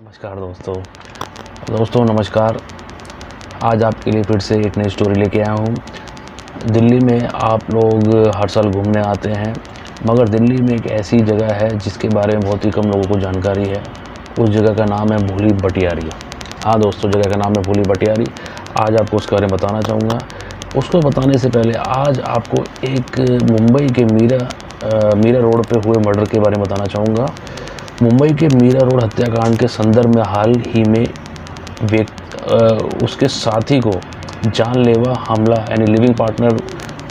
नमस्कार दोस्तों नमस्कार। आज आपके लिए फिर से एक नई स्टोरी लेके आया हूँ। दिल्ली में आप लोग हर साल घूमने आते हैं, मगर दिल्ली में एक ऐसी जगह है जिसके बारे में बहुत ही कम लोगों को जानकारी है। उस जगह का नाम है भूली भटियारी। हाँ दोस्तों, जगह का नाम है भूली भटियारी। आज आपको उसके बारे में बताना चाहूँगा। उसको बताने से पहले आज आपको एक मुंबई के मीरा रोड पे हुए मर्डर के बारे में बताना चाहूँगा। मुंबई के मीरा रोड हत्याकांड के संदर्भ में हाल ही में उसके साथी को जानलेवा हमला यानी लिविंग पार्टनर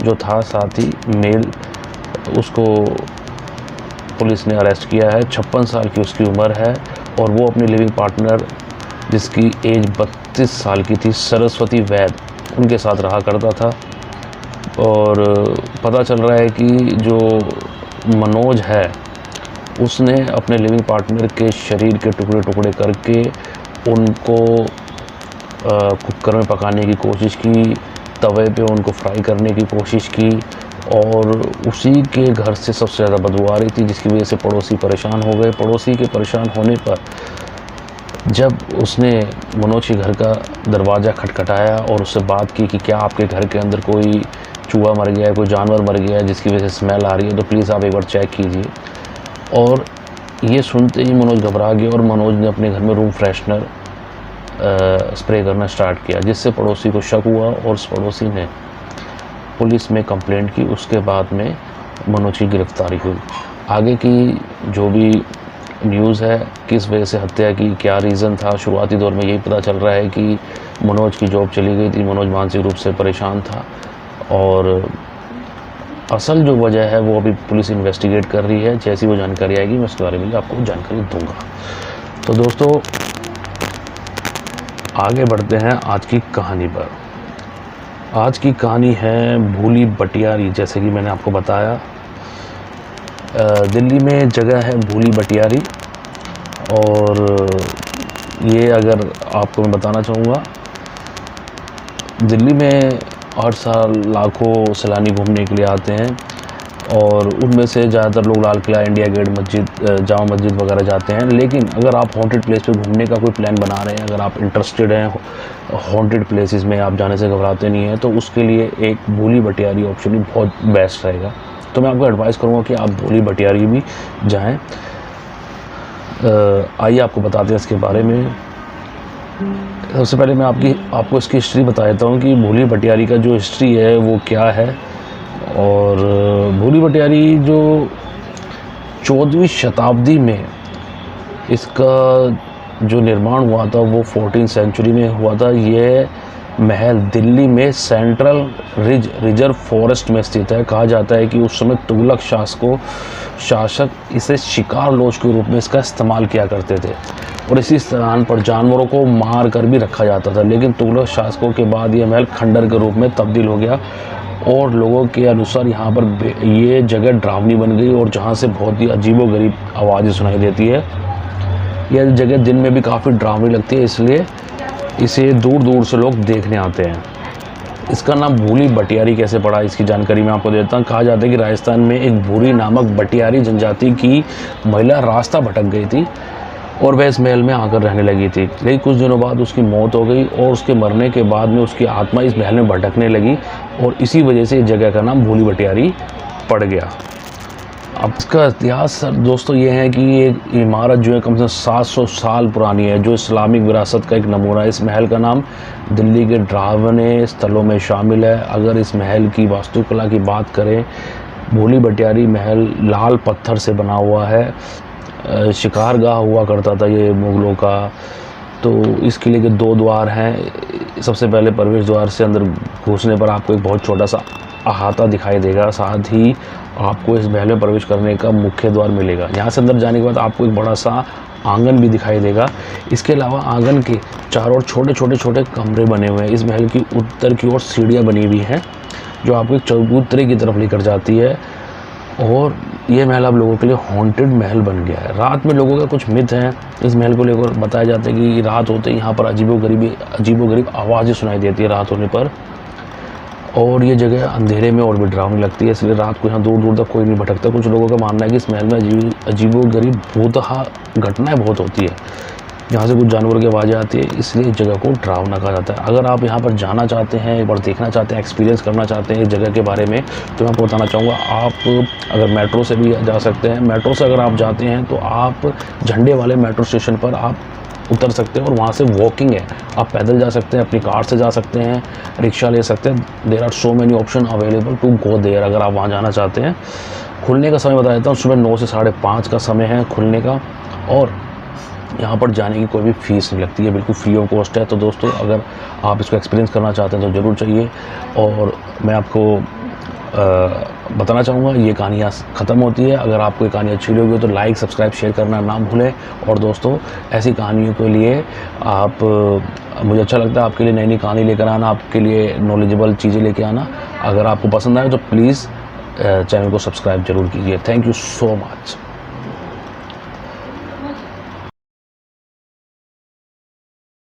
जो था साथी मेल, उसको पुलिस ने अरेस्ट किया है। 56 साल की उसकी उम्र है और वो अपनी लिविंग पार्टनर जिसकी एज 32 साल की थी, सरस्वती वैद, उनके साथ रहा करता था। और पता चल रहा है कि जो मनोज है उसने अपने लिविंग पार्टनर के शरीर के टुकड़े टुकड़े करके उनको कुकर में पकाने की कोशिश की, तवे पे उनको फ्राई करने की कोशिश की और उसी के घर से सबसे ज़्यादा बदबू आ रही थी, जिसकी वजह से पड़ोसी परेशान हो गए। पड़ोसी के परेशान होने पर जब उसने मनोज के घर का दरवाज़ा खटखटाया और उससे बात की कि क्या आपके घर के अंदर कोई चूहा मर गया है, कोई जानवर मर गया है जिसकी वजह से स्मेल आ रही है, तो प्लीज़ आप एक बार चेक कीजिए। और ये सुनते ही मनोज घबरा गया और मनोज ने अपने घर में रूम फ्रेशनर स्प्रे करना स्टार्ट किया, जिससे पड़ोसी को शक हुआ और उस पड़ोसी ने पुलिस में कंप्लेंट की। उसके बाद में मनोज की गिरफ्तारी हुई। आगे की जो भी न्यूज़ है, किस वजह से हत्या की, क्या रीज़न था, शुरुआती दौर में यही पता चल रहा है कि मनोज की जॉब चली गई थी, मनोज मानसिक रूप से परेशान था और असल जो वजह है वो अभी पुलिस इन्वेस्टिगेट कर रही है। जैसी वो जानकारी आएगी मैं उसके बारे में भी आपको जानकारी दूंगा। तो दोस्तों आगे बढ़ते हैं आज की कहानी पर। आज की कहानी है भूली भटियारी। जैसे कि मैंने आपको बताया, दिल्ली में जगह है भूली भटियारी और ये अगर आपको मैं बताना चाहूँगा, दिल्ली में हर साल लाखों सैलानी घूमने के लिए आते हैं और उनमें से ज़्यादातर लोग लाल किला, इंडिया गेट, मस्जिद, जामा मस्जिद वगैरह जाते हैं। लेकिन अगर आप हॉन्टेड प्लेस पे घूमने का कोई प्लान बना रहे हैं, अगर आप इंटरेस्टेड हैं हॉन्टेड प्लेसेस में, आप जाने से घबराते नहीं हैं, तो उसके लिए एक भूली भटियारी ऑप्शन भी बहुत बेस्ट रहेगा। तो मैं आपको एडवाइस करूँगा कि आप भूली भटियारी भी जाएँ। आइए आपको बताते हैं इसके बारे में। सबसे पहले मैं आपको इसकी हिस्ट्री बता देता हूँ कि भूली भटियारी का जो हिस्ट्री है वो क्या है। और भूली भटियारी जो 14वीं शताब्दी में इसका जो निर्माण हुआ था वो 14th सेंचुरी में हुआ था। ये महल दिल्ली में सेंट्रल रिजर्व फॉरेस्ट में स्थित है। कहा जाता है कि उस समय तुगलक शासक इसे शिकार लॉज के रूप में इसका इस्तेमाल किया करते थे और इसी स्थान पर जानवरों को मार कर भी रखा जाता था। लेकिन तुगलक शासकों के बाद ये महल खंडर के रूप में तब्दील हो गया और लोगों के अनुसार यहाँ पर ये जगह डरावनी बन गई और जहाँ से बहुत ही अजीबोगरीब आवाज़ें सुनाई देती है। यह जगह दिन में भी काफ़ी डरावनी लगती है, इसलिए इसे दूर दूर से लोग देखने आते हैं। इसका नाम भूली भटियारी कैसे पड़ा, इसकी जानकारी मैं आपको देता हूँ। कहा जाता है कि राजस्थान में एक भूरी नामक भटियारी जनजाति की महिला रास्ता भटक गई थी और वह इस महल में आकर रहने लगी थी। लेकिन कुछ दिनों बाद उसकी मौत हो गई और उसके मरने के बाद में उसकी आत्मा इस महल में भटकने लगी और इसी वजह से इस जगह का नाम भूली भटियारी पड़ गया। अब इसका इतिहास दोस्तों ये है कि ये इमारत जो है कम से कम 700 साल पुरानी है, जो इस्लामिक विरासत का एक नमूना है। इस महल का नाम दिल्ली के डरावने स्थलों में शामिल है। अगर इस महल की वास्तुकला की बात करें, भूली भटियारी महल लाल पत्थर से बना हुआ है। शिकारगाह हुआ करता था ये मुग़लों का। तो इस किले के 2 द्वार हैं। सबसे पहले प्रवेश द्वार से अंदर घुसने पर आपको एक बहुत छोटा सा अहाता दिखाई देगा, साथ ही आपको इस महल में प्रवेश करने का मुख्य द्वार मिलेगा। यहाँ से अंदर जाने के बाद आपको एक बड़ा सा आंगन भी दिखाई देगा। इसके अलावा आंगन के चारों ओर छोटे कमरे बने हुए हैं। इस महल की उत्तर की ओर सीढ़ियाँ बनी हुई हैं जो आपको एक चबूतरे की तरफ लेकर जाती है और ये महल अब लोगों के लिए हॉन्टेड महल बन गया है। रात में लोगों का कुछ मिथ हैं इस महल को लेकर। बताया जाता है कि रात होते ही यहाँ पर अजीबोगरीब आवाज़ें सुनाई देती है रात होने पर, और ये जगह अंधेरे में और भी डरावनी लगती है, इसलिए रात को यहाँ दूर दूर तक कोई नहीं भटकता। कुछ लोगों का मानना है कि इस महल में अजीबोगरीब भूतहा घटनाएं बहुत होती है। यहाँ से कुछ जानवरों की आवाज़ें आती है, इसलिए इस जगह को डरावना कहा जाता है। अगर आप यहाँ पर जाना चाहते हैं, एक बार देखना चाहते हैं, एक्सपीरियंस करना चाहते हैं इस जगह के बारे में, तो मैं आपको बताना चाहूँगा, आप अगर मेट्रो से भी जा सकते हैं। मेट्रो से अगर आप जाते हैं तो आप झंडे वाले मेट्रो स्टेशन पर आप उतर सकते हैं और वहाँ से वॉकिंग है, आप पैदल जा सकते हैं, अपनी कार से जा सकते हैं, रिक्शा ले सकते हैं। There are so many option available to go there अगर आप वहाँ जाना चाहते हैं। खुलने का समय बता देता हूँ, सुबह 9 से 5:30 का समय है खुलने का, और यहाँ पर जाने की कोई भी फ़ीस नहीं लगती है, बिल्कुल फ्री ऑफ कॉस्ट है। तो दोस्तों, अगर आप इसको एक्सपीरियंस करना चाहते हैं तो ज़रूर चाहिए। और मैं आपको बताना चाहूँगा, ये कहानी यहाँ ख़त्म होती है। अगर आपको ये कहानी अच्छी लगी तो लाइक, सब्सक्राइब, शेयर करना ना भूलें। और दोस्तों, ऐसी कहानियों के लिए आप मुझे अच्छा लगता है आपके लिए नई नई कहानी लेकर आना, आपके लिए नॉलेजेबल चीज़ें लेके आना। अगर आपको पसंद आए तो प्लीज़ चैनल को सब्सक्राइब ज़रूर कीजिए। Thank you so much.